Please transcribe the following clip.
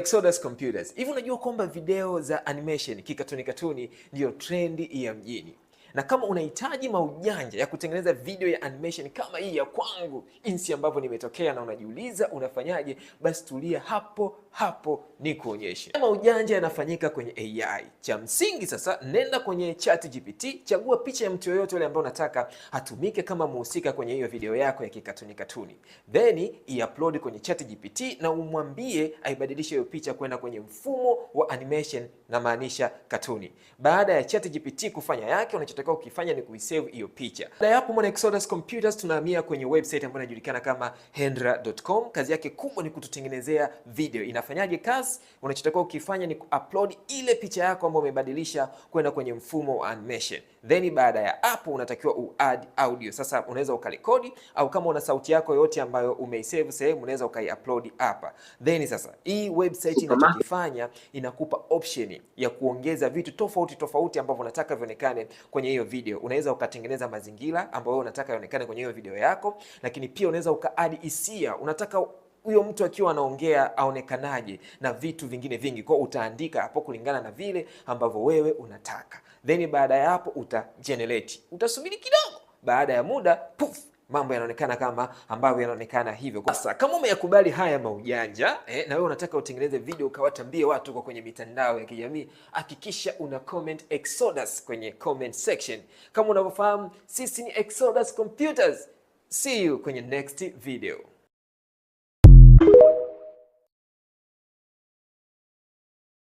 Exodus Computers. Hivi unajua kwamba video za animation katuni ndio trendi ya mjini? Na kama unahitaji maujanja ya kutengeneza video ya animation kama hii ya kwangu, jinsi ambavyo nimetokea, na unajiuliza unafanyaje, basi tulia hapo hapo nikuonyeshe. Maujanja yanafanyika kwenye AI. Cha msingi sasa, nenda kwenye ChatGPT, chagua picha ya mtu yoyote yule ambaye unataka atumike kama muhusika kwenye hiyo video yako ya katuni. Then i-upload kwenye ChatGPT na umwambie aibadilishe hiyo picha kwenda kwenye mfumo wa animation, na maanisha katuni. Baada ya ChatGPT kufanya yake, unachotakiwa ukifanya ni kuisave hiyo picha. Baada ya hapo, mwana Exodus Computers tunahamia kwenye website ambayo inajulikana kama hendra.com. Kazi yake kubwa ni kututengenezea video. Inafanyaje kazi? Unachotakiwa ukifanya ni kuupload ile picha yako ambayo umebadilisha kwenda kwenye mfumo wa animation. Then baada ya hapo unatakiwa uadd audio. Sasa unaweza ukarekodi, au kama una sauti yako yote ambayo umeisave sehemu, unaweza ukaiupload hapa. Then sasa hii website inachokifanya, inakupa option ya kuongeza vitu tofauti ambavyo unataka vionekane kwenye hiyo video. Unaweza ukatengeneza mazingira ambayo unataka yaonekane kwenye hiyo video yako, lakini pia unaweza ukaadi hisia. Unataka huyo mtu akiwa anaongea aonekanaje, na vitu vingine vingi. Kwa utaandika hapo kulingana na vile ambavyo wewe unataka. Then baada ya hapo utagenerate. Utasubiri kidogo, baada ya muda poof, mambo yanaonekana kama ambavyo yanaonekana hivyo. Sasa kama umeyakubali haya maujanja na wewe unataka utengeneze video ukawatambie watu kwa kwenye mitandao ya kijamii, hakikisha una comment Exodus kwenye comment section. Kama unavyofahamu, sisi ni Exodus Computers. See you kwenye next video.